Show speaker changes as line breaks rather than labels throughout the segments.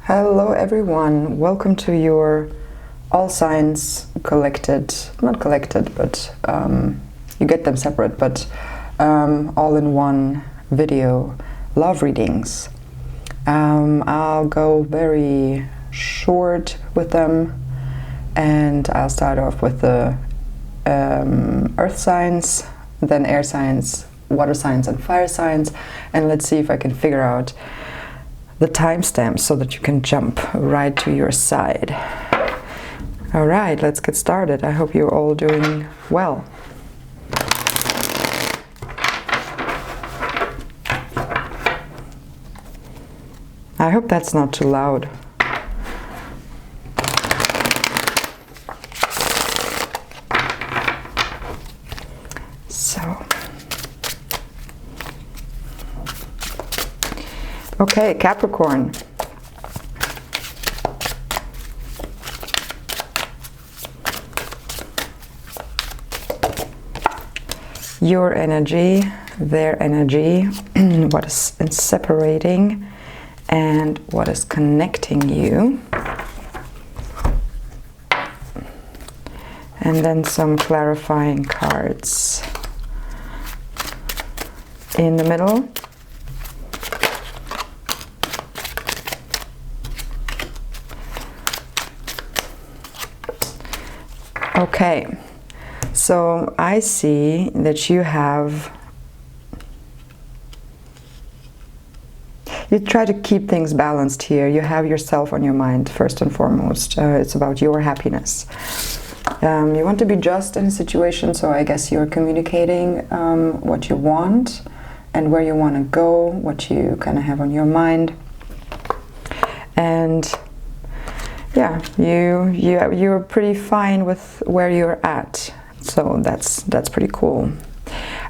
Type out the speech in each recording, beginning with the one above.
Hello everyone, welcome to your all signs collected, not collected, but you get them separate, but all in one video love readings. I'll go very short with them, and I'll start off with the earth signs, then air signs, water signs and fire signs, and let's see if I can figure out the timestamps so that you can jump right to your side. All right, let's get started. I hope you're all doing well. I hope that's not too loud. Okay, Capricorn. Your energy, their energy, what is separating and what is connecting you. And then some clarifying cards. In the middle, okay, so I see that you try to keep things balanced here. You have yourself on your mind first and foremost. It's about your happiness. You want to be just in a situation, so I guess you're communicating what you want and where you want to go, what you kind of have on your mind. And yeah, you're pretty fine with where you're at, so that's pretty cool.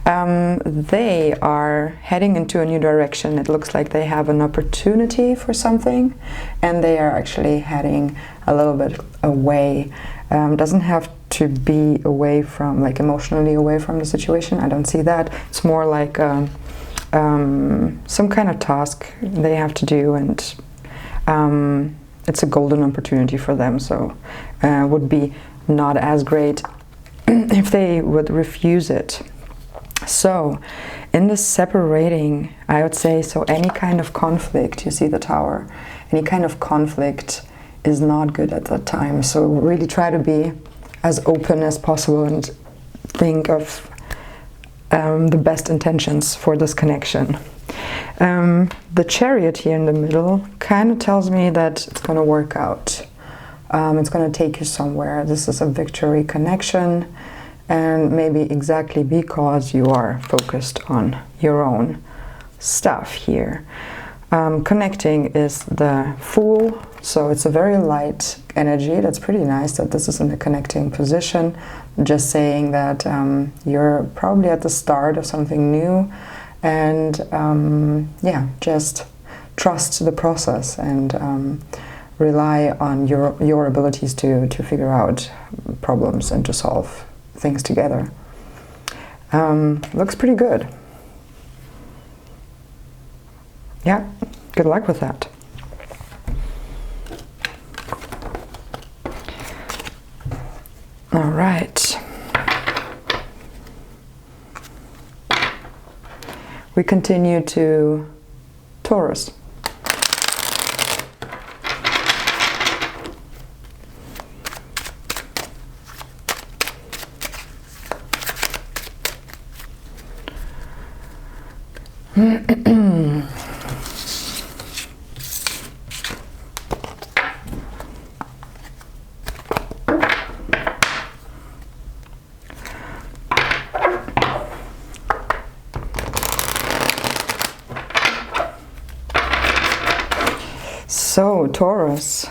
They are heading into a new direction. It looks like they have an opportunity for something, and they are actually heading a little bit away. Doesn't have to be away from, like emotionally away from the situation. I don't see that. It's more like some kind of task they have to do, and it's a golden opportunity for them, so would be not as great if they would refuse it. So in the separating, I would say, so any kind of conflict, you see the Tower, any kind of conflict is not good at that time. So really try to be as open as possible and think of the best intentions for this connection. The Chariot here in the middle kind of tells me that it's going to work out. It's going to take you somewhere. This is a victory connection, and maybe exactly because you are focused on your own stuff here. Connecting is the Fool, so it's a very light energy. That's pretty nice that this is in a connecting position. Just saying that you're probably at the start of something new, and yeah, just trust the process and rely on your abilities to figure out problems and to solve things together. Looks pretty good. Yeah, good luck with that. All right. We continue to Taurus. So, Taurus.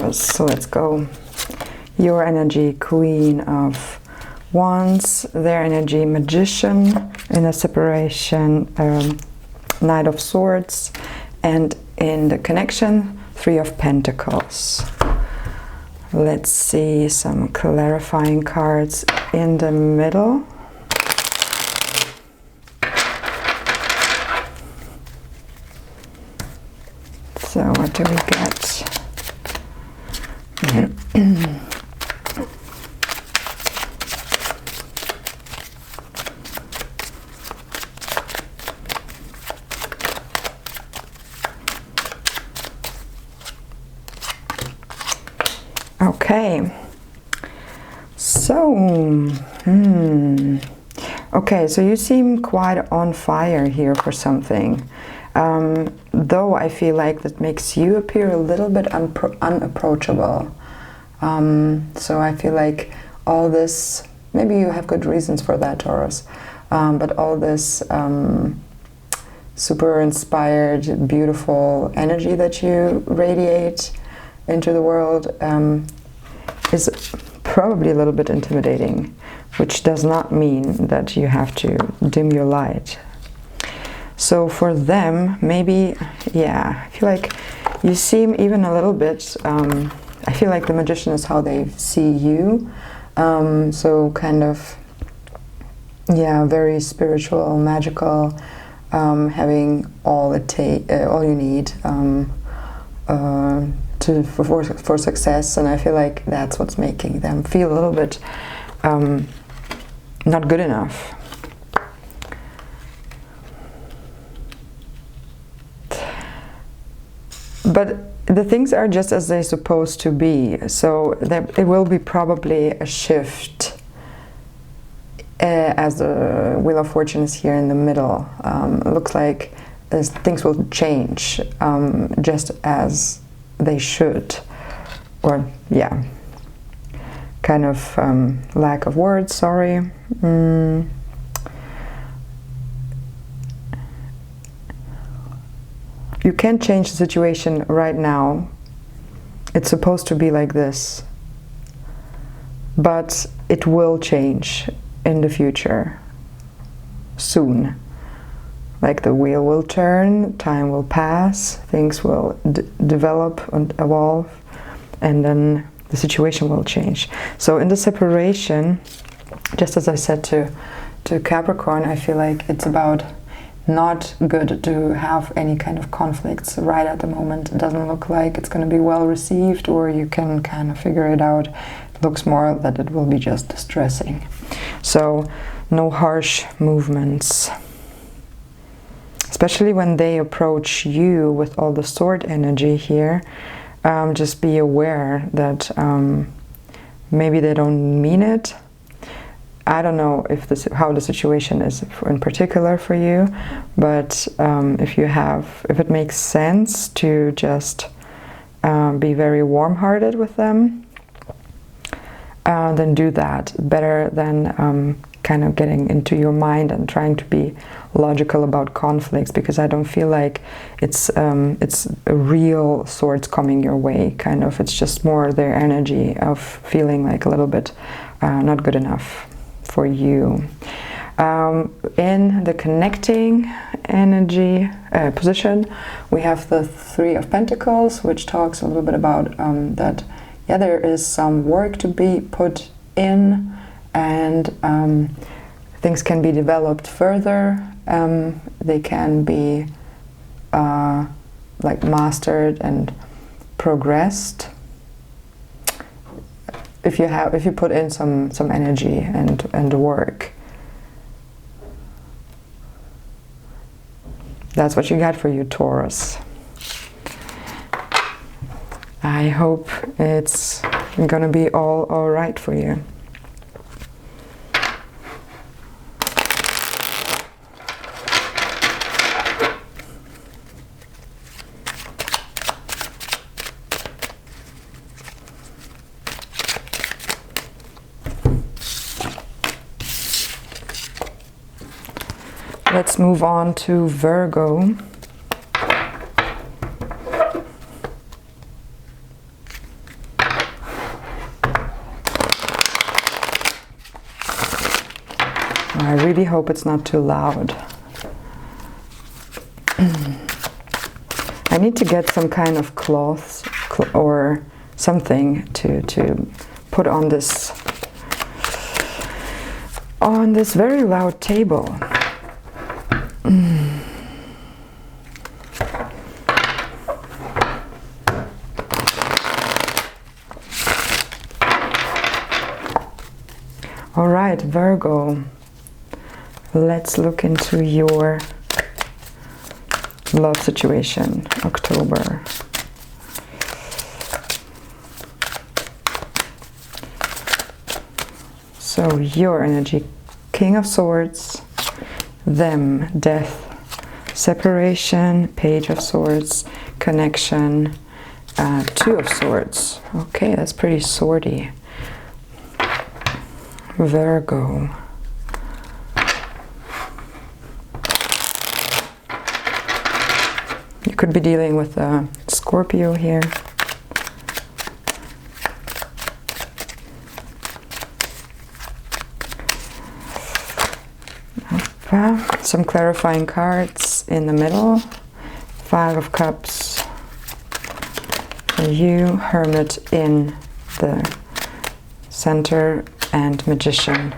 Taurus. So let's go. Your energy, Queen of Wands. Their energy, Magician. In a separation, Knight of Swords. And in the connection, Three of Pentacles. Let's see some clarifying cards in the middle. So what do we get? Okay, so okay, so you seem quite on fire here for something, though I feel like that makes you appear a little bit unapproachable. So I feel like all this, maybe you have good reasons for that, Taurus, but all this super inspired, beautiful energy that you radiate into the world is probably a little bit intimidating, which does not mean that you have to dim your light. So for them, maybe, yeah, I feel like you seem even a little bit, I feel like the Magician is how they see you, so kind of, yeah, very spiritual, magical, having all you need for success, and I feel like that's what's making them feel a little bit not good enough. But the things are just as they're supposed to be, so it will be probably a shift as the Wheel of Fortune is here in the middle. It looks like things will change just as they should, or yeah, kind of lack of words, sorry. You can't change the situation right now. It's supposed to be like this, but it will change in the future soon. Like the wheel will turn, time will pass, things will develop and evolve, and then the situation will change. So in the separation, just as I said to Capricorn, I feel like it's about not good to have any kind of conflicts right at the moment. It doesn't look like it's going to be well received, or you can kind of figure it out. It looks more that it will be just distressing. So no harsh movements. Especially when they approach you with all the sword energy here, just be aware that maybe they don't mean it. I don't know if how the situation is in particular for you, but if it makes sense to just be very warm-hearted with them, then do that. Better than kind of getting into your mind and trying to be logical about conflicts, because I don't feel like it's a real swords coming your way. Kind of, it's just more their energy of feeling like a little bit not good enough for you. In the connecting energy position, we have the Three of Pentacles, which talks a little bit about that, yeah, there is some work to be put in, and things can be developed further. They can be like mastered and progressed if you put in some energy and work. That's what you got for you, Taurus. I hope it's gonna be all right for you. Let's move on to Virgo. I really hope it's not too loud. I need to get some kind of cloth or something to put on this very loud table. All right, Virgo, let's look into your love situation, October. So your energy, King of Swords, them, death, separation, Page of Swords, connection, Two of Swords. Okay, that's pretty swordy. Virgo. You could be dealing with a Scorpio here. Some clarifying cards in the middle. Five of Cups for you, Hermit in the center, and Magician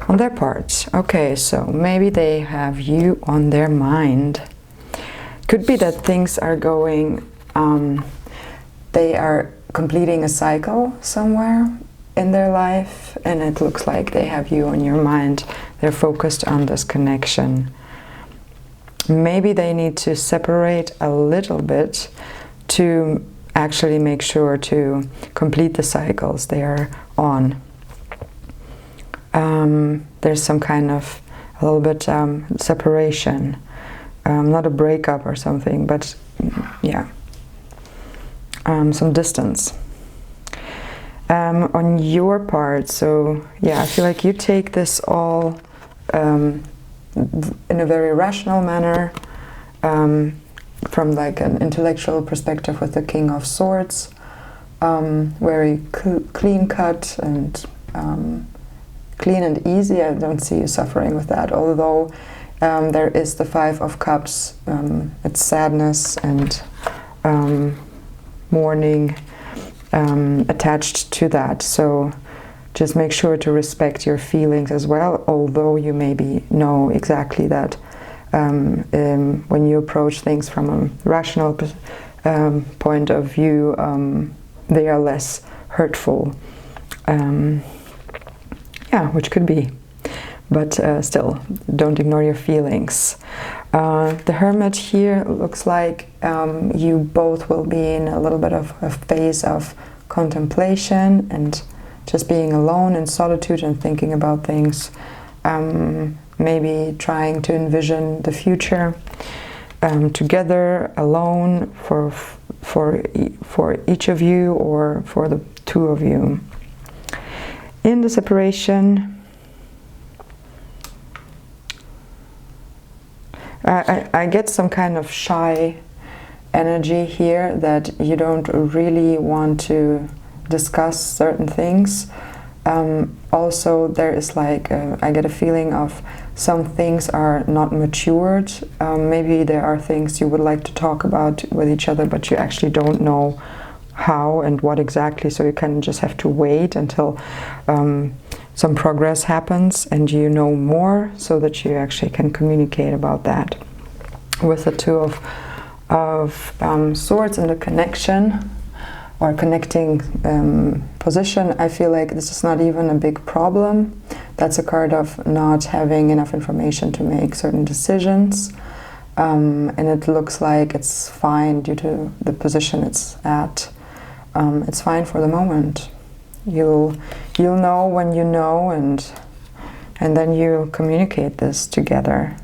on their part. Okay, so maybe they have you on their mind. Could be that things are going, they are completing a cycle somewhere in their life, and it looks like they have you on your mind. They're focused on this connection. Maybe they need to separate a little bit to actually make sure to complete the cycles they are on. There's some kind of a little bit separation, not a breakup or something, but yeah, some distance on your part. So yeah, I feel like you take this all in a very rational manner, from like an intellectual perspective with the King of Swords, very clean cut and clean and easy. I don't see you suffering with that, although there is the Five of Cups. It's sadness and mourning attached to that. So just make sure to respect your feelings as well, although you maybe know exactly that when you approach things from a rational point of view, they are less hurtful. Yeah, which could be, but still, don't ignore your feelings. The Hermit here looks like you both will be in a little bit of a phase of contemplation and just being alone in solitude and thinking about things. Maybe trying to envision the future together, alone, for each of you or for the two of you. In the separation, I get some kind of shy energy here, that you don't really want to discuss certain things. Also, there is like, I get a feeling of some things are not matured. Maybe there are things you would like to talk about with each other, but you actually don't know how and what exactly, so you kind of just have to wait until some progress happens and you know more, so that you actually can communicate about that. With the Two of Swords and the connection or connecting position, I feel like this is not even a big problem. That's a card of not having enough information to make certain decisions, and it looks like it's fine due to the position it's at. It's fine for the moment. You'll know when you know, and then you communicate this together.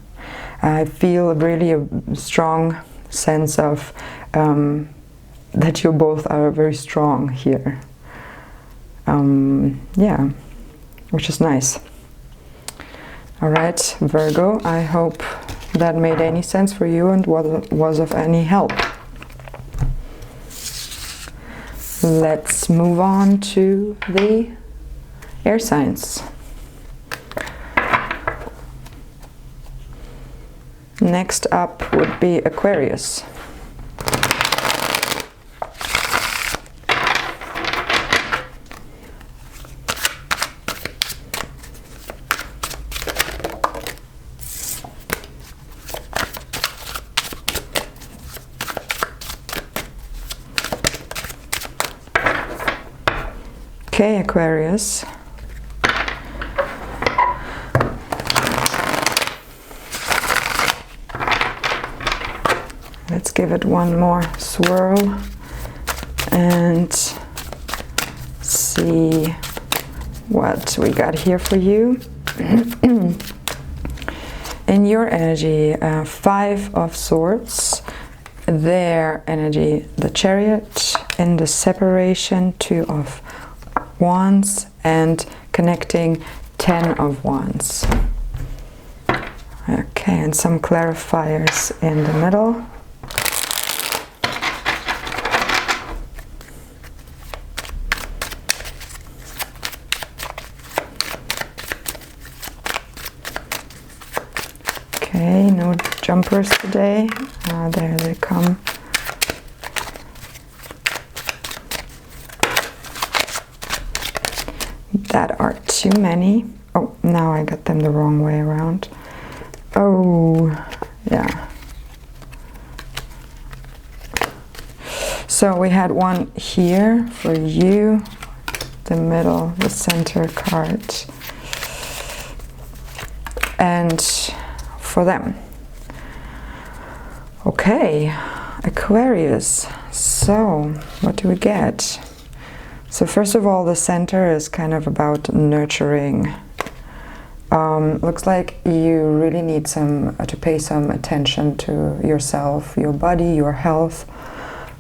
I feel really a strong sense of that you both are very strong here. Yeah, which is nice. All right, Virgo, I hope that made any sense for you and was of any help. Let's move on to the air signs. Next up would be Aquarius. Okay, Aquarius. Let's give it one more swirl and see what we got here for you. In your energy, 5 of Swords. Their energy, the Chariot. In the separation, 2 of Wands, and connecting, 10 of Wands. Okay, and some clarifiers in the middle. Okay, no jumpers today. There they come. That are too many. Oh, now I got them the wrong way around. Oh, yeah. So we had one here for you, the middle, the center card, and for them. Okay, Aquarius. So, what do we get? So first of all, the center is kind of about nurturing. Looks like you really need to pay some attention to yourself, your body, your health,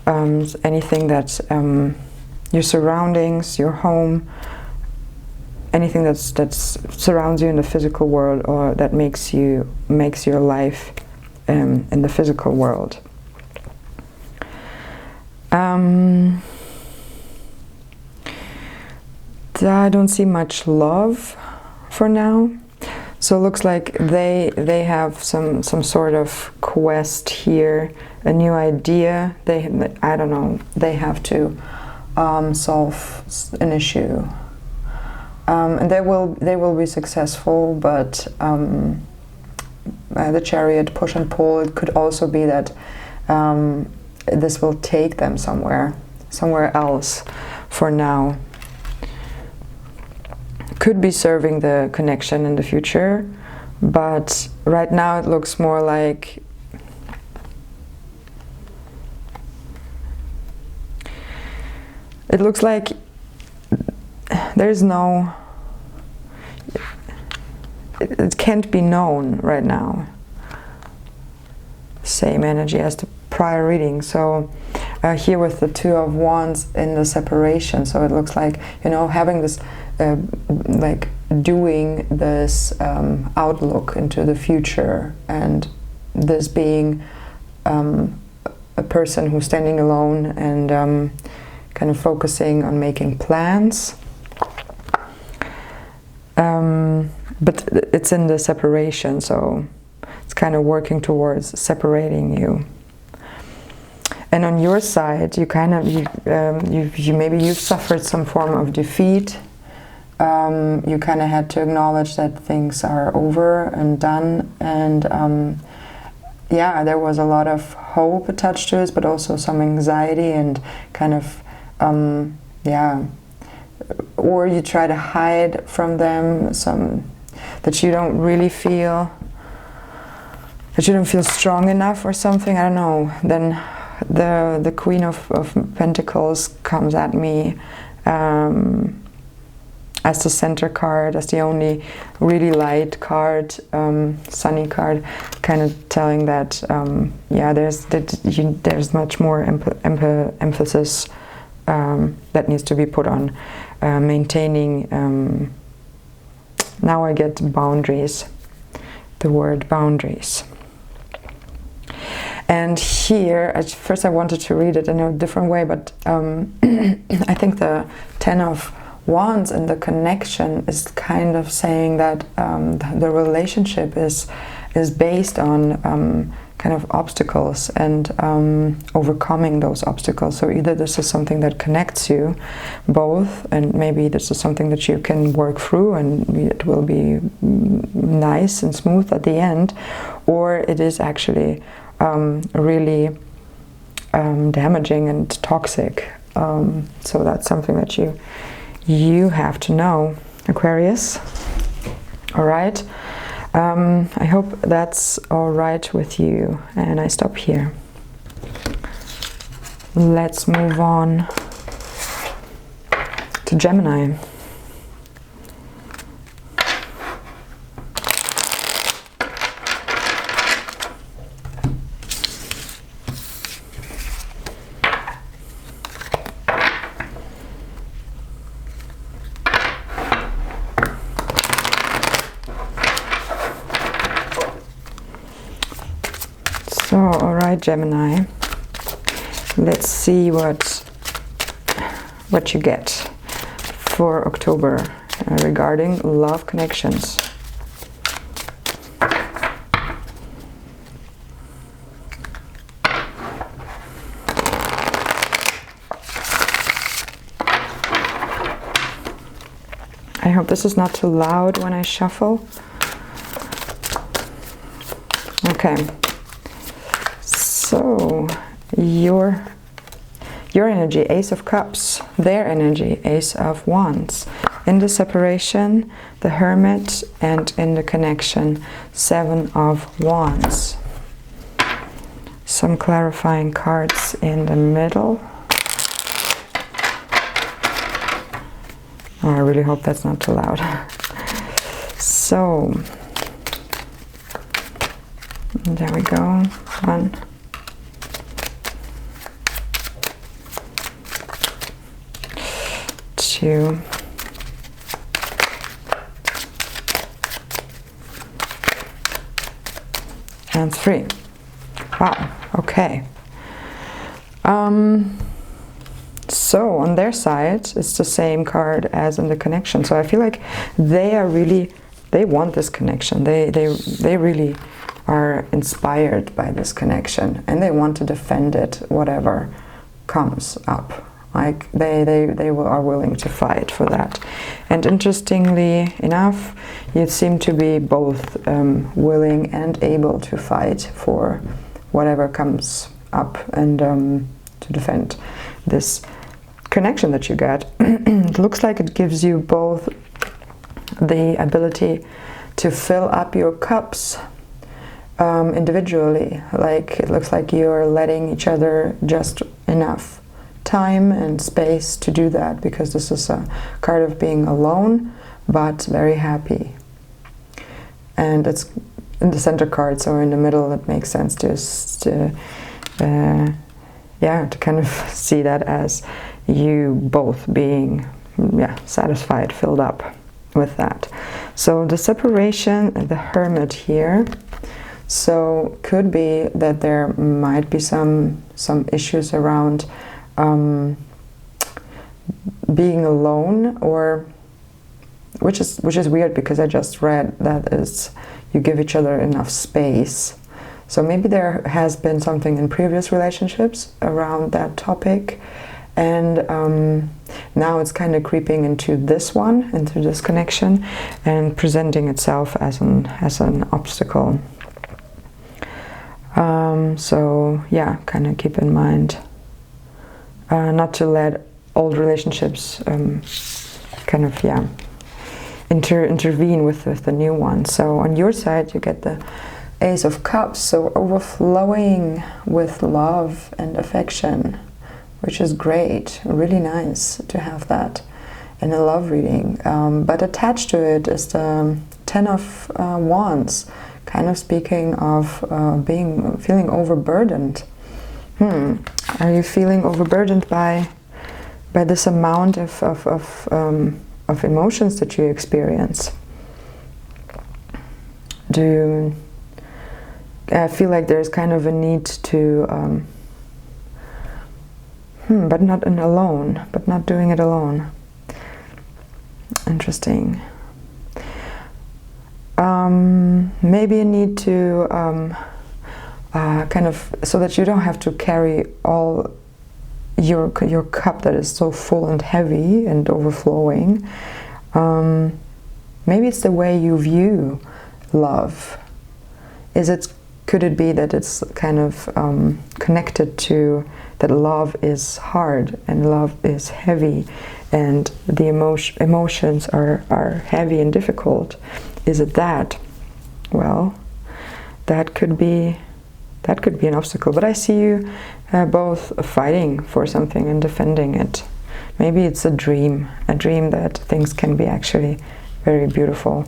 anything that your surroundings, your home, anything that surrounds you in the physical world, or that makes your life in the physical world. I don't see much love for now, so it looks like they have some sort of quest here, a new idea. I don't know. They have to solve an issue, and they will be successful. But the Chariot, push and pull. It could also be that this will take them somewhere else for now. Could be serving the connection in the future, but right now it looks more like there's no, it can't be known right now. Same energy as the prior reading. So here with the 2 of Wands in the separation, so it looks like, you know, having this like doing this outlook into the future, and this being a person who's standing alone and kind of focusing on making plans, but it's in the separation, so it's kind of working towards separating you. And on your side, you kind of maybe you've suffered some form of defeat. You kind of had to acknowledge that things are over and done, and yeah, there was a lot of hope attached to it, but also some anxiety and kind of yeah, or you try to hide from them some that you don't really feel, that you don't feel strong enough or something. I don't know. Then the Queen of Pentacles comes at me as the center card, as the only really light card, sunny card, kind of telling that yeah, there's much more emphasis that needs to be put on maintaining. Now I get boundaries, the word boundaries. And here, at first I wanted to read it in a different way, but I think the 10 of Wands and the connection is kind of saying that the relationship is is based on kind of obstacles and overcoming those obstacles. So either this is something that connects you both, and maybe this is something that you can work through and it will be nice and smooth at the end, or it is actually really damaging and toxic. So that's something that you have to know, Aquarius. All right. I hope that's all right with you, and I stop here. Let's move on to Gemini. So, all right, Gemini, let's see what you get for October regarding love connections. I hope this is not too loud when I shuffle. Okay. So, your energy, Ace of Cups. Their energy, Ace of Wands. In the separation, the Hermit, and in the connection, Seven of Wands. Some clarifying cards in the middle. Oh, I really hope that's not too loud. So, there we go. 1, 2, and 3. Wow, okay. So on their side, it's the same card as in the connection. So I feel like they are really, they want this connection. They really are inspired by this connection, and they want to defend it, whatever comes up. Like they are willing to fight for that. And interestingly enough, you seem to be both willing and able to fight for whatever comes up and to defend this connection that you get. It looks like it gives you both the ability to fill up your cups individually. Like it looks like you're letting each other just enough time and space to do that, because this is a card of being alone but very happy, and it's in the center card, so in the middle it makes sense to kind of see that as you both being satisfied, filled up with that. So the separation, the Hermit here, so could be that there might be some issues around being alone, or which is weird, because I just read that is you give each other enough space. So maybe there has been something in previous relationships around that topic, and now it's kind of creeping into this one, into this connection, and presenting itself as an obstacle. So yeah, kind of keep in mind not to let old relationships intervene with the new one. So on your side you get the Ace of Cups, so overflowing with love and affection, which is great, really nice to have that in a love reading. But attached to it is the Ten of Wands, kind of speaking of feeling overburdened. Are you feeling overburdened by this amount of emotions that you experience? Do you feel like there's kind of a need to, but not doing it alone? Interesting. maybe a need to kind of, so that you don't have to carry all your cup that is so full and heavy and overflowing. Maybe it's the way you view love. Could it be that it's kind of connected to that love is hard and love is heavy, and the emotions are heavy and difficult? Is it that? Well, that could be an obstacle. But I see you both fighting for something and defending it. Maybe it's a dream that things can be actually very beautiful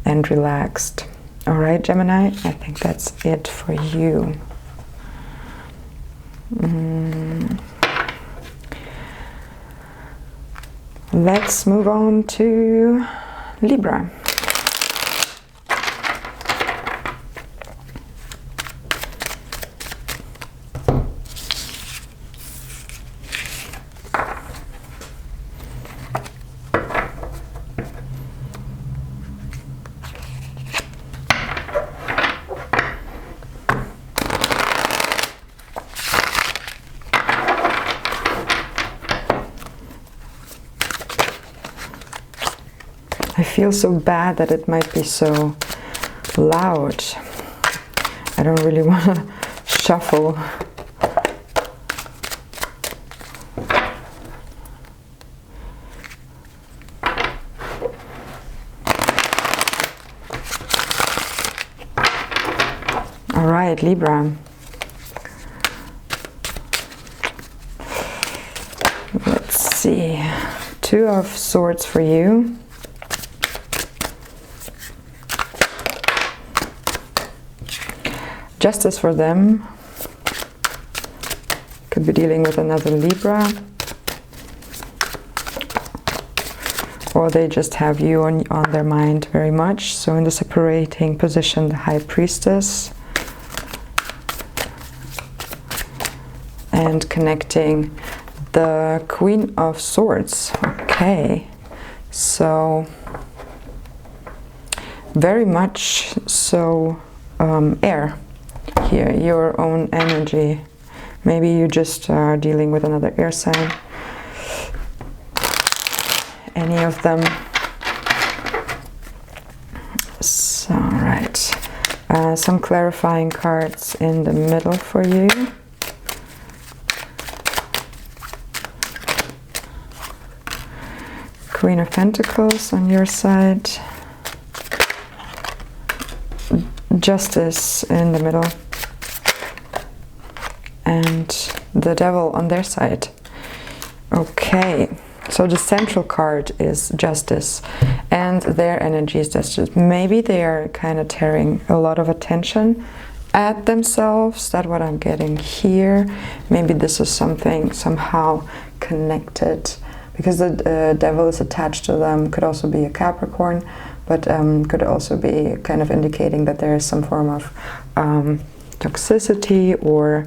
and relaxed. All right, Gemini, I think that's it for you. Let's move on to Libra. I feel so bad that it might be so loud. I don't really want to shuffle. All right, Libra. Let's see. Two of Swords for you. Justice for them. Could be dealing with another Libra. Or they just have you on their mind very much. So in the separating position, the High Priestess. And connecting the Queen of Swords. Okay. So very much so air. Here, your own energy. Maybe you just are dealing with another air sign. Any of them. So, right. Some clarifying cards in the middle for you. Queen of Pentacles on your side. Justice in the middle. And the Devil on their side. Okay, so the central card is Justice, and their energy is Justice. Maybe they are kind of tearing a lot of attention at themselves. That's what I'm getting here. Maybe this is something somehow connected, because the Devil is attached to them. Could also be a Capricorn, but could also be kind of indicating that there is some form of toxicity or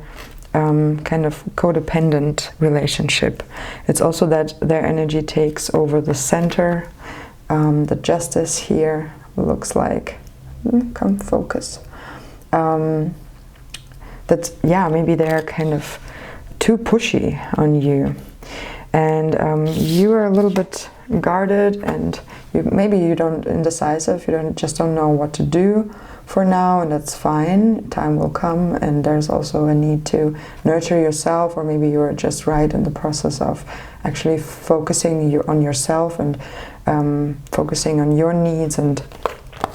kind of codependent relationship. It's also that their energy takes over the center. The Justice here looks like, come focus. That, yeah, maybe they're kind of too pushy on you. And you are a little bit guarded, and maybe you don't indecisive, you just don't know what to do for now, and that's fine. Time will come, and there's also a need to nurture yourself, or maybe you're just right in the process of actually focusing on yourself and focusing on your needs and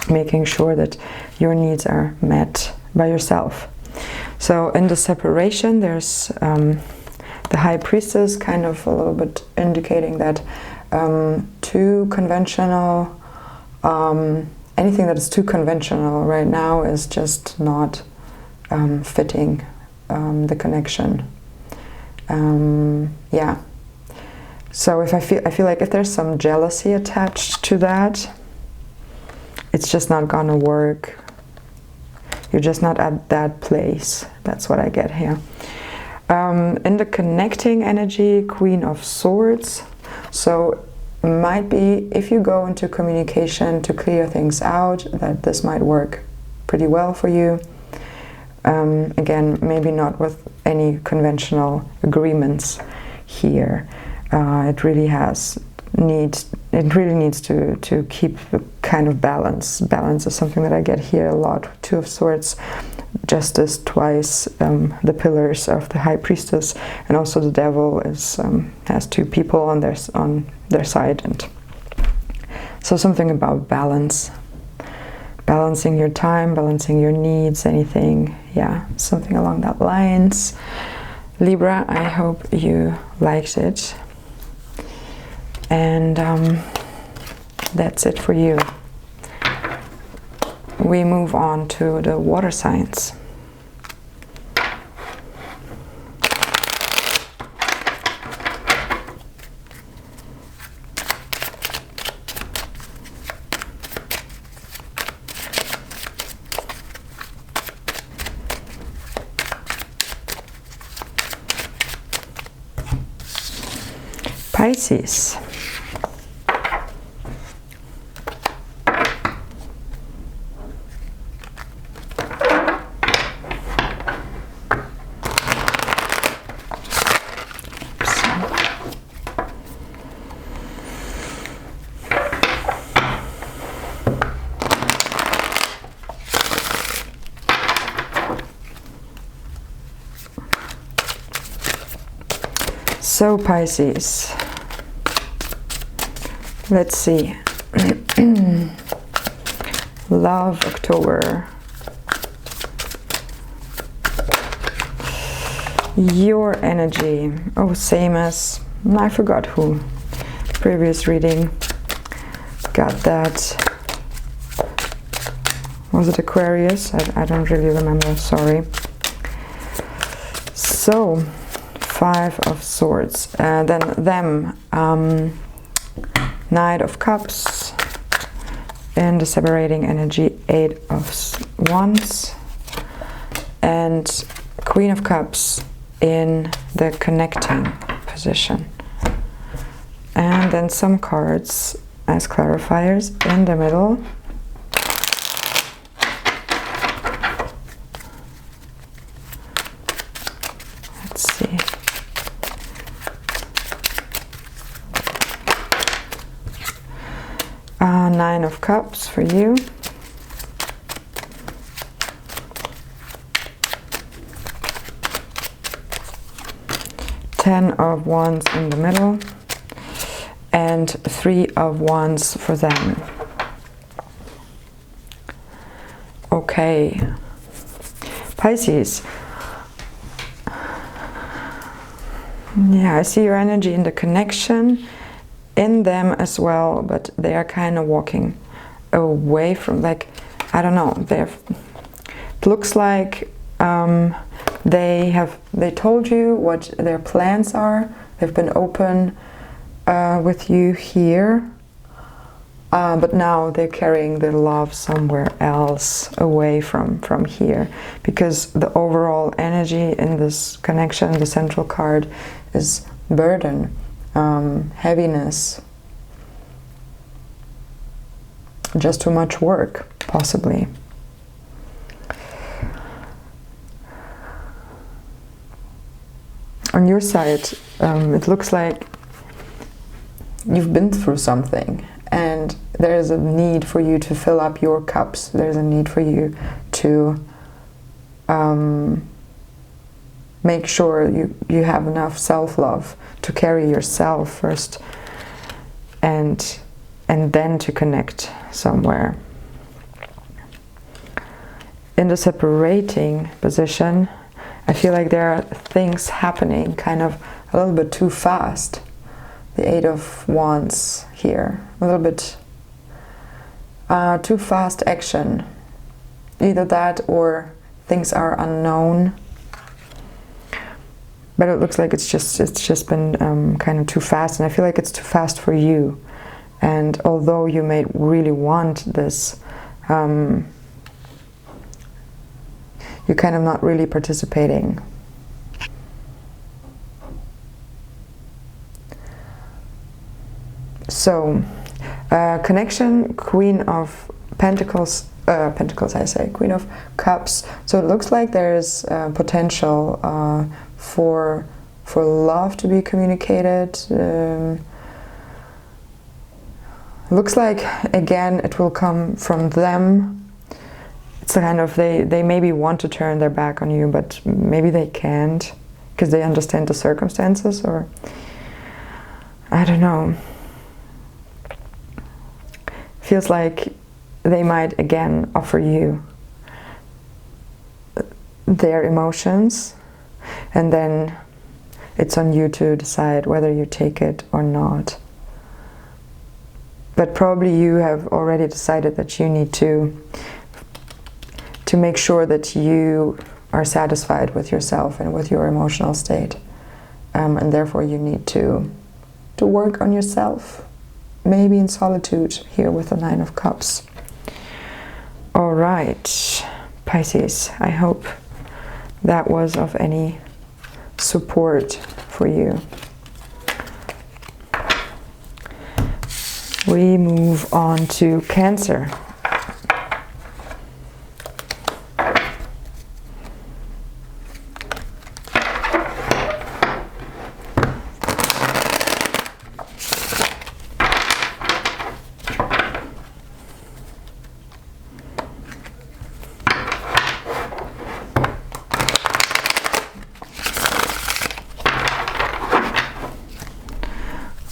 making sure that your needs are met by yourself. So in the separation, there's the High Priestess, kind of a little bit indicating that too conventional, anything that is too conventional right now is just not fitting the connection. Yeah. So if I feel like if there's some jealousy attached to that, it's just not gonna work. You're just not at that place. That's what I get here. In the connecting energy, Queen of Swords. So might be, if you go into communication to clear things out, that this might work pretty well for you. Again, maybe not with any conventional agreements here. It really needs to keep a kind of balance. Balance is something that I get here a lot. Two of Swords, Justice twice, the pillars of the High Priestess, and also the Devil has two people on their side, and so something about balance. Balancing your time, balancing your needs, anything, yeah, something along that lines. Libra, I hope you liked it. And that's it for you. We move on to the water signs. Pisces. So Pisces, let's see. Love, October. Your energy. Oh, same as, I forgot who. Previous reading. Got that. Was it Aquarius? I don't really remember, sorry. So, Five of Swords. Then them. Knight of Cups. And the separating energy, Eight of Wands. And Queen of Cups in the connecting position. And then some cards as clarifiers in the middle. Let's see. Nine of Cups for you. Ten of Wands in the middle. And Three of Wands for them. Okay. Pisces. Yeah, I see your energy in the connection, in them as well, but they are kind of walking away from, like, I don't know, it looks like they told you what their plans are. They've been open with you here, but now they're carrying their love somewhere else away from here, because the overall energy in this connection, the central card, is burden, heaviness, just too much work, possibly. On your side, it looks like you've been through something, and there's a need for you to fill up your cups. There's a need for you to make sure you have enough self-love to carry yourself first, and then to connect somewhere. In the separating position, I feel like there are things happening kind of a little bit too fast. The Eight of Wands here, a little bit too fast action. Either that or things are unknown. But it looks like it's just been kind of too fast, and I feel like it's too fast for you. And although you may really want this, you're kind of not really participating. So So, connection, Queen of Pentacles, I say, Queen of Cups. So it looks like there's potential for love to be communicated. Looks like, again, it will come from them. It's a kind of, they maybe want to turn their back on you, but maybe they can't because they understand the circumstances, or I don't know. Feels like they might again offer you their emotions, and then it's on you to decide whether you take it or not. But probably you have already decided that you need to make sure that you are satisfied with yourself and with your emotional state, and therefore you need to work on yourself, maybe in solitude here with the Nine of Cups. All right, Pisces, I hope that was of any support for you. We move on to Cancer.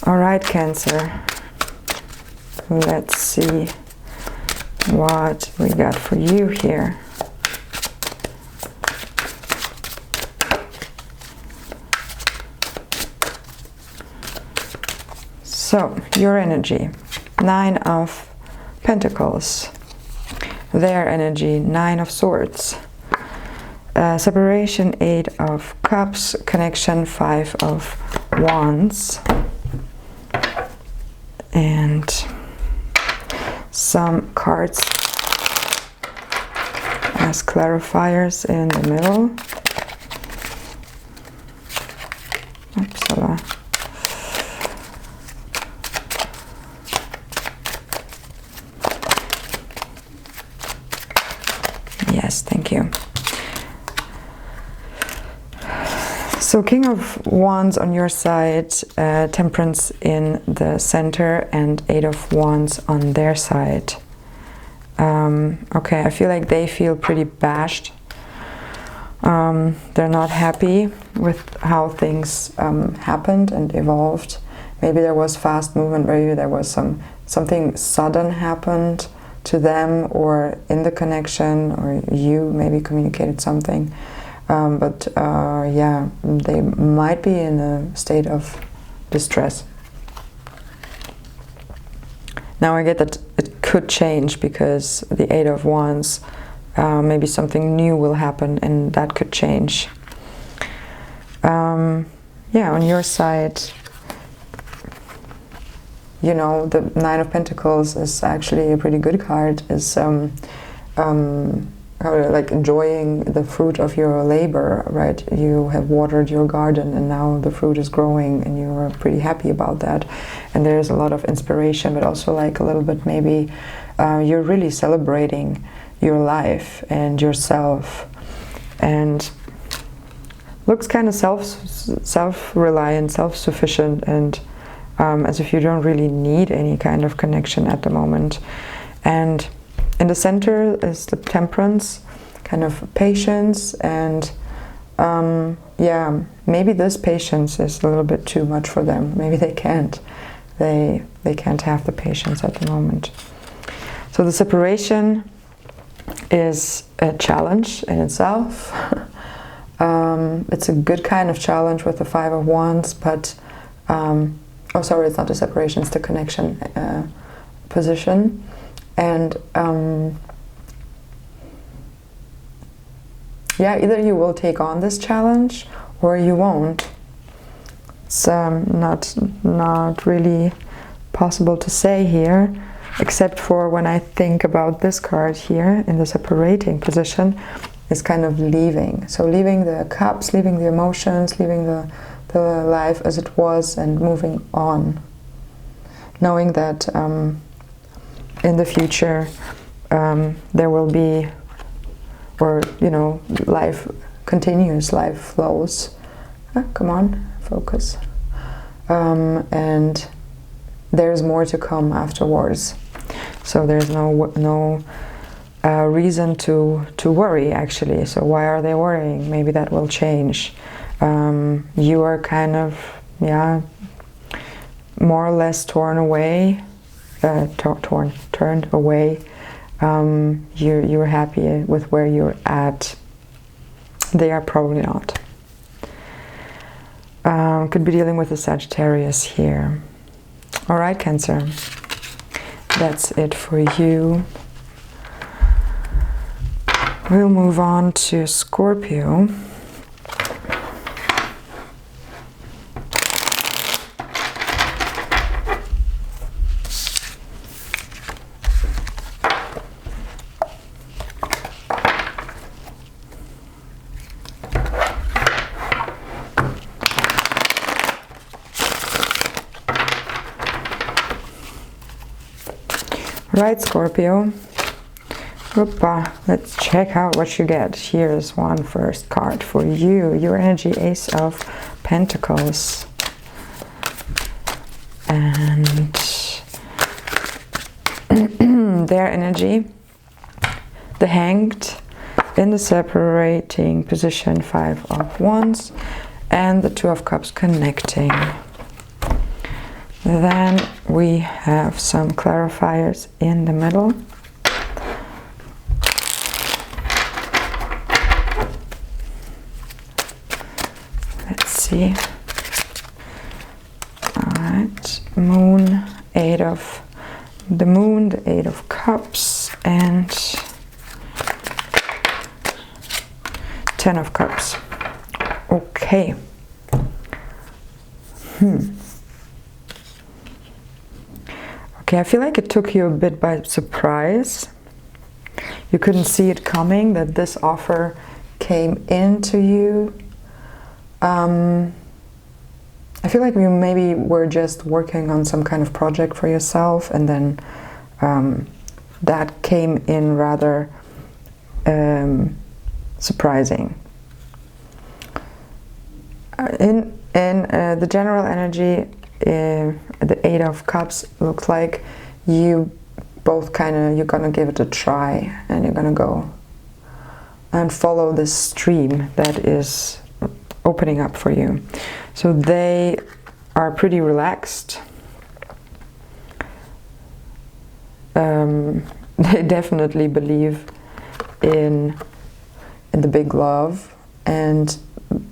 All right, Cancer. Let's see what we got for you here. So, your energy, Nine of Pentacles. Their energy, Nine of Swords. Separation, Eight of Cups. Connection, Five of Wands. And some cards as clarifiers in the middle. Upsala. Yes, thank you. So King of Wands on your side, Temperance in the center, and Eight of Wands on their side. Okay, I feel like they feel pretty bashed. They're not happy with how things happened and evolved. Maybe there was fast movement, maybe there was something sudden happened to them or in the connection, or you maybe communicated something. But yeah, they might be in a state of distress. Now I get that it could change because the Eight of Wands, maybe something new will happen and that could change. Yeah, on your side, you know, the Nine of Pentacles is actually a pretty good card. Is like enjoying the fruit of your labor, right? You have watered your garden and now the fruit is growing and you are pretty happy about that. And there's a lot of inspiration, but also like a little bit maybe you're really celebrating your life and yourself, and looks kind of self-reliant, self-sufficient, and as if you don't really need any kind of connection at the moment. And in the center is the Temperance, kind of patience, and yeah, maybe this patience is a little bit too much for them. Maybe they can't have the patience at the moment. So the separation is a challenge in itself. It's a good kind of challenge with the Five of Wands, but oh, sorry, it's not the separation, it's the connection position. And yeah, either you will take on this challenge or you won't. It's not really possible to say here, except for when I think about this card here in the separating position, is kind of leaving. So leaving the cups, leaving the emotions, leaving the life as it was, and moving on. knowing that in the future there will be, or you know, life continues, life flows. Come on, focus. And there's more to come afterwards. So there's no reason to worry, actually. So why are they worrying? Maybe that will change. You are kind of, yeah, more or less turned away. You're happy with where you're at. They are probably not. Could be dealing with a Sagittarius here. All right, Cancer. That's it for you. We'll move on to Scorpio. Right, Scorpio. Opa, let's check out what you get. Here's one first card for you. Your energy, Ace of Pentacles. And their energy, the Hanged in the separating position, 5 of Wands, and the 2 of Cups connecting. Then we have some clarifiers in the middle. Let's see. Alright, Moon, 8 of the Moon, the 8 of Cups, and 10 of Cups. Okay. Okay, I feel like it took you a bit by surprise. You couldn't see it coming, that this offer came into you. I feel like you maybe were just working on some kind of project for yourself, and then that came in rather surprising. In the general energy, the 8 of Cups looks like you both you're gonna give it a try, and you're gonna go and follow this stream that is opening up for you. So they are pretty relaxed. They definitely believe in the big love, and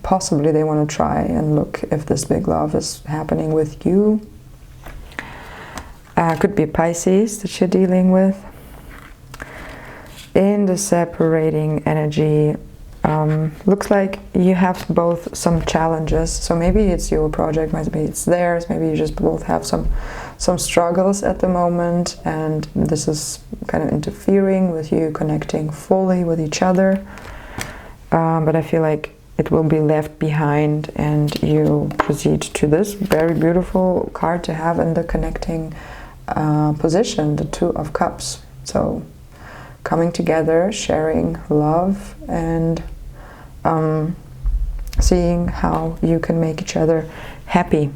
possibly they want to try and look if this big love is happening with you. Could be Pisces that you're dealing with. In the separating energy, looks like you have both some challenges. So maybe it's your project, maybe it's theirs, maybe you just both have some struggles at the moment, and this is kind of interfering with you connecting fully with each other. But I feel like it will be left behind, and you proceed to this very beautiful card to have in the connecting position, the 2 of Cups. So coming together, sharing love, and seeing how you can make each other happy.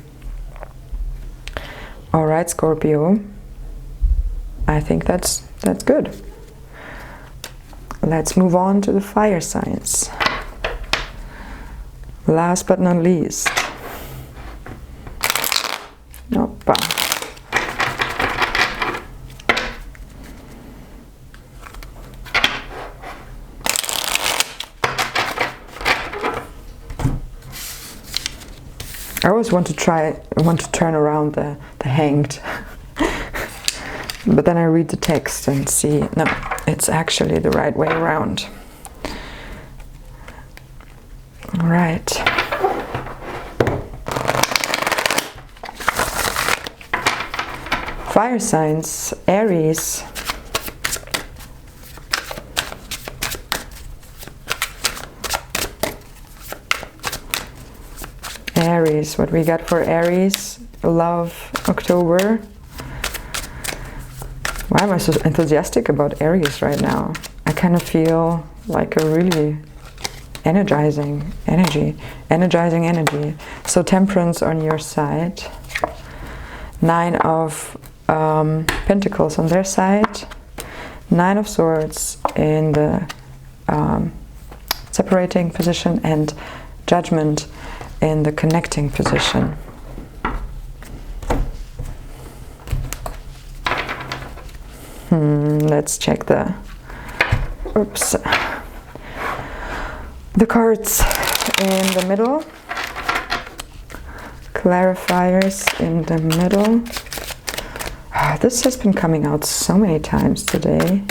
All right, Scorpio. I think that's good. Let's move on to the fire signs. Last but not least. Opa. I always want to turn around the Hanged. But then I read the text and see, no, it's actually the right way around. All right. Fire signs, Aries. Aries, what we got for Aries? Love, October. Why am I so enthusiastic about Aries right now? I kind of feel like a really energizing energy. So Temperance on your side. 9 of Pentacles on their side. 9 of Swords in the separating position, and Judgment in the connecting position. Let's check the cards in the middle. Clarifiers in the middle. This has been coming out so many times today.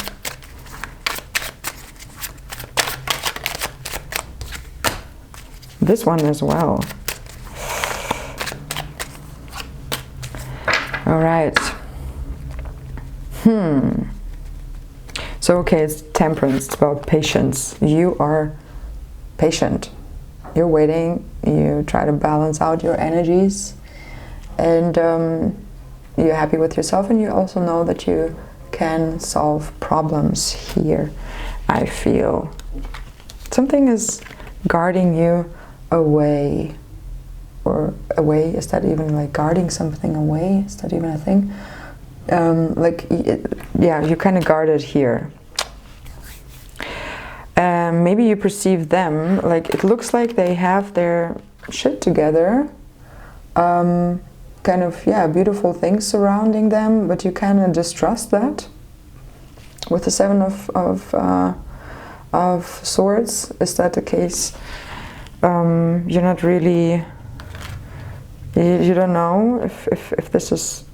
This one as well. All right. So, okay, it's Temperance. It's about patience. You are patient. You're waiting. You try to balance out your energies. And you're happy with yourself. And you also know that you can solve problems here, I feel. Something is guarding you away. Or away, is that even like guarding something away? Is that even a thing? Yeah, you kind of guard it here. Maybe you perceive them, like it looks like they have their shit together. Kind of, yeah, beautiful things surrounding them, but you kind of distrust that. With the 7 of Swords, is that the case? You're not really... You don't know if this is...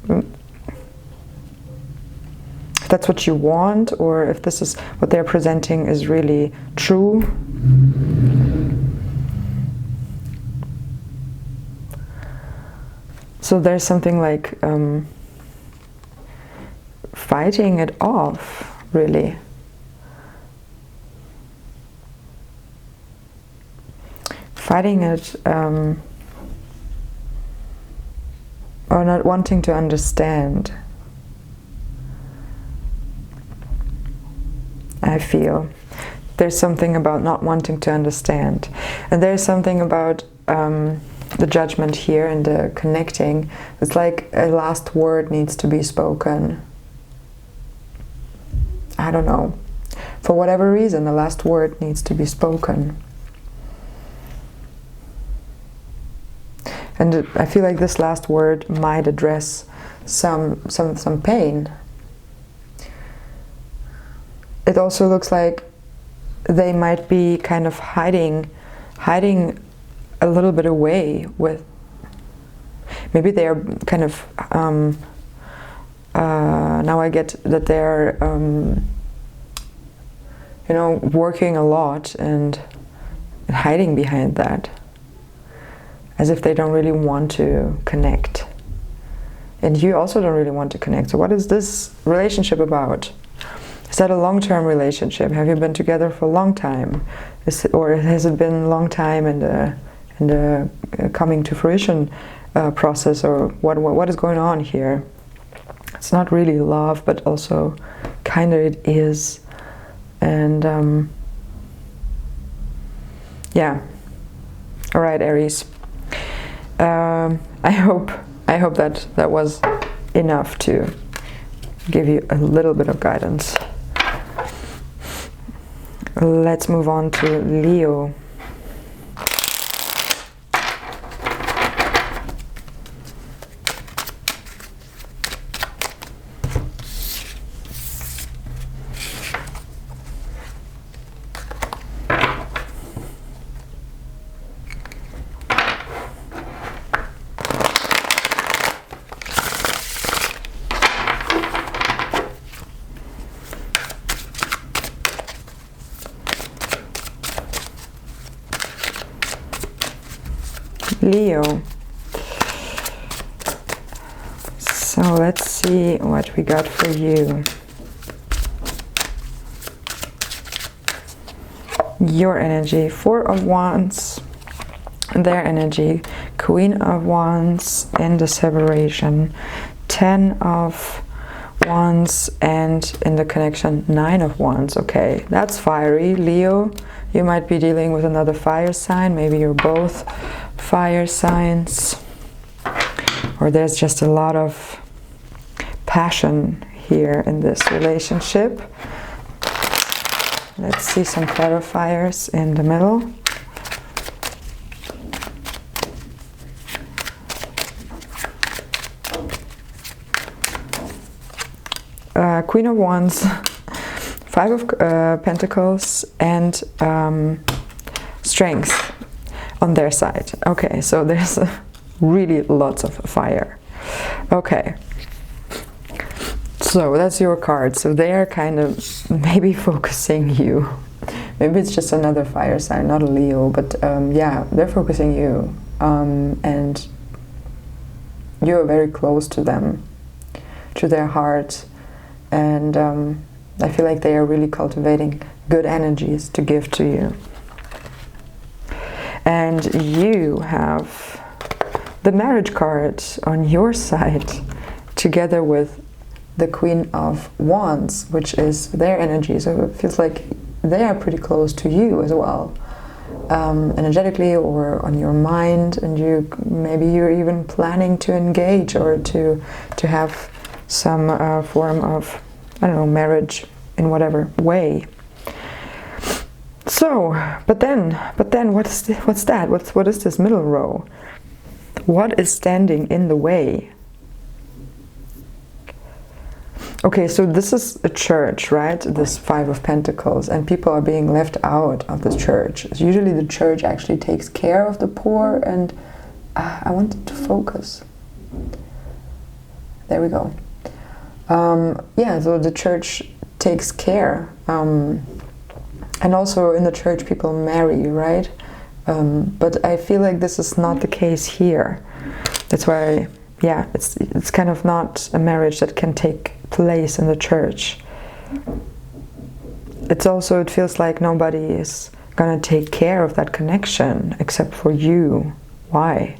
if that's what you want, or if this is what they're presenting is really true. So there's something like fighting it off, really. Fighting it, or not wanting to understand. I feel there's something about not wanting to understand, and there's something about the Judgment here and the connecting. It's like a last word needs to be spoken. I don't know, for whatever reason, the last word needs to be spoken. And I feel like this last word might address some pain. It also looks like they might be kind of hiding a little bit away with, maybe they are kind of, now I get that they're, you know, working a lot and hiding behind that, as if they don't really want to connect. And you also don't really want to connect. So what is this relationship about? Is that a long-term relationship? Have you been together for a long time? Or has it been a long time in the coming to fruition process? Or what is going on here? It's not really love, but also kind of it is. And yeah. All right, Aries. I hope that was enough to give you a little bit of guidance. Let's move on to Leo. Leo. So let's see what we got for you. Your energy, 4 of Wands. Their energy, Queen of Wands in the separation. 10 of Wands, and in the connection 9 of Wands. Okay, that's fiery. Leo, you might be dealing with another fire sign. Maybe you're both fire signs, or there's just a lot of passion here in this relationship. Let's see some clarifiers in the middle. Queen of Wands, 5 of Pentacles, and Strength on their side. Okay, so there's really lots of fire. Okay, so that's your card. So they are kind of maybe focusing you. Maybe it's just another fire sign, not a Leo, but yeah, they're focusing you, and you're very close to them, to their heart. And I feel like they are really cultivating good energies to give to you. And you have the marriage card on your side, together with the Queen of Wands, which is their energy. So it feels like they are pretty close to you as well, energetically or on your mind. And maybe you're even planning to engage or to have some form of, I don't know, marriage in whatever way. So, but then, what's that? What is this middle row? What is standing in the way? Okay, so this is a church, right? This 5 of Pentacles, and people are being left out of the church. Usually the church actually takes care of the poor, and I wanted to focus. There we go. Yeah, so the church takes care, and also in the church people marry, right? But I feel like this is not the case here. That's why, yeah, it's kind of not a marriage that can take place in the church. It feels like nobody is gonna take care of that connection except for you. Why?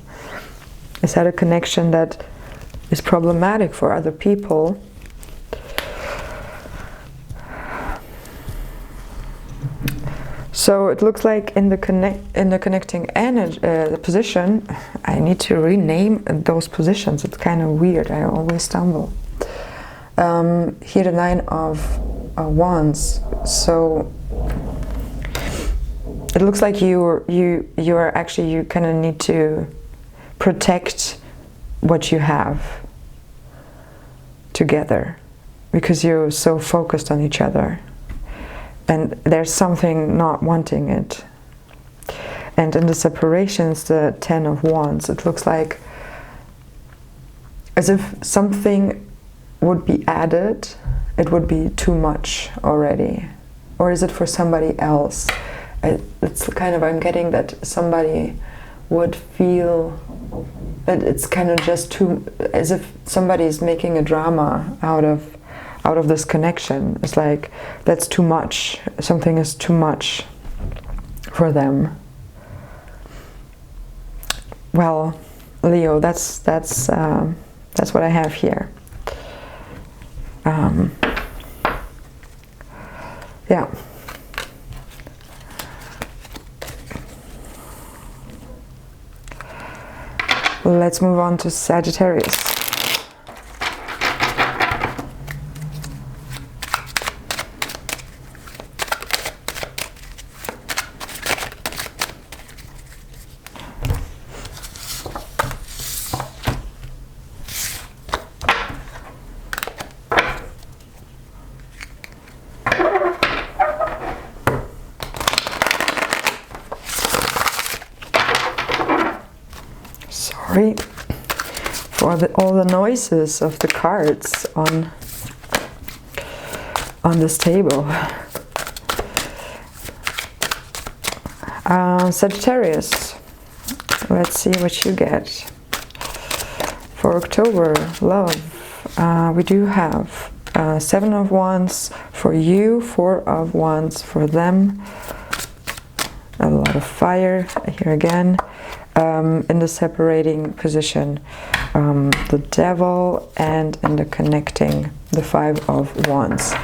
Is that a connection that is problematic for other people? So it looks like in the connecting energy, the position, I need to rename those positions. It's kind of weird. I always stumble. Here the 9 of Wands. So it looks like you kind of need to protect what you have together, because you're so focused on each other. And there's something not wanting it. And in the separations, the 10 of Wands, it looks like as if something would be added, it would be too much already. Or is it for somebody else? It's kind of, I'm getting that somebody would feel that it's kind of just too, as if somebody is making a drama out of this connection. It's like, that's too much. Something is too much for them. Well, Leo, that's what I have here. Yeah. Let's move on to Sagittarius. Sorry for all the noises of the cards on this table. Sagittarius, let's see what you get for October. Love, we do have 7 of Wands for you, 4 of Wands for them. A lot of fire here again. In the separating position, the Devil, and in the connecting, the Five of Wands.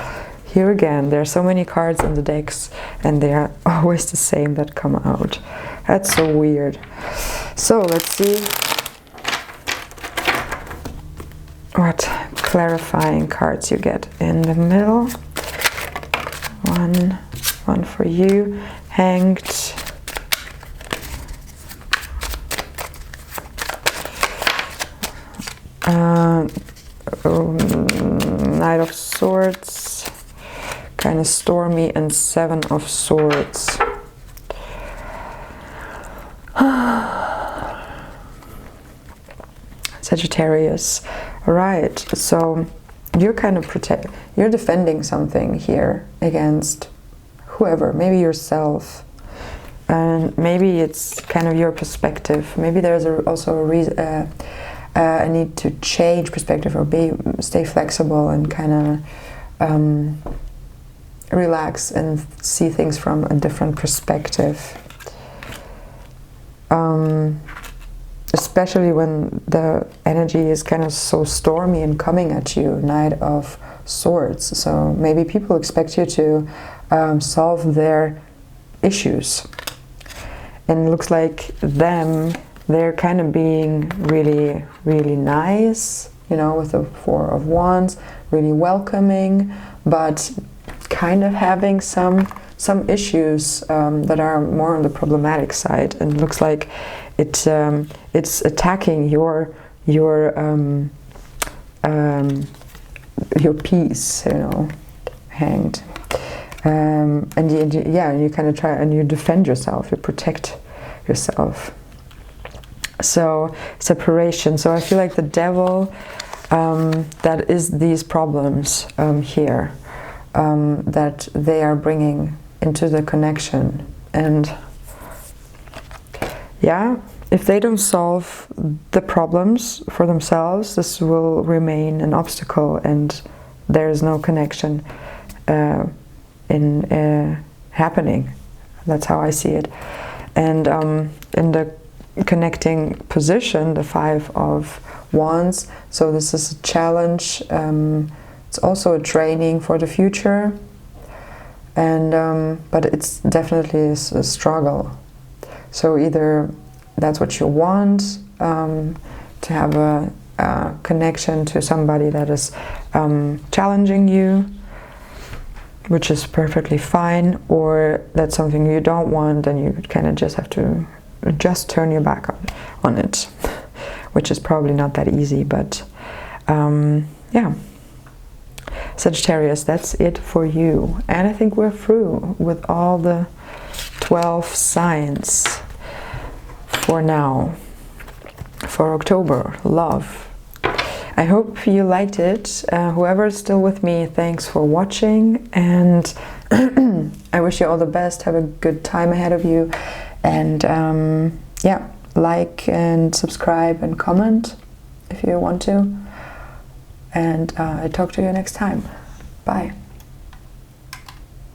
Here again, there are so many cards in the decks, and they are always the same that come out. That's so weird. So let's see what clarifying cards you get in the middle. One for you. Hanged. Knight of Swords, kind of stormy, and Seven of Swords. Sagittarius. Right, so you're kind of you're defending something here against whoever, maybe yourself, and maybe it's kind of your perspective. Maybe there's also a reason, a need to change perspective, or stay flexible and kind of relax and see things from a different perspective. Especially when the energy is kind of so stormy and coming at you, Knight of Swords. So maybe people expect you to solve their issues. And it looks like they're kind of being really, really nice, you know, with the Four of Wands, really welcoming, but kind of having some issues that are more on the problematic side. And it looks like it's attacking your peace, you know, Hanged. And you kind of try and you defend yourself, you protect yourself. So separation. So I feel like the Devil, that is these problems here, that they are bringing into the connection. And yeah, if they don't solve the problems for themselves, this will remain an obstacle, and there is no connection happening. That's how I see it. And in the connecting position, the Five of Wands, so this is a challenge. It's also a training for the future, and but it's definitely a struggle. So either that's what you want, to have a connection to somebody that is challenging you, which is perfectly fine, or that's something you don't want, and you kind of just have to turn your back on it, which is probably not that easy, but yeah. Sagittarius, that's it for you. And I think we're through with all the 12 signs for now, for October. Love. I hope you liked it. Whoever is still with me, thanks for watching, and I wish you all the best. Have a good time ahead of you, and yeah, like and subscribe and comment if you want to, and I talk to you next time. Bye.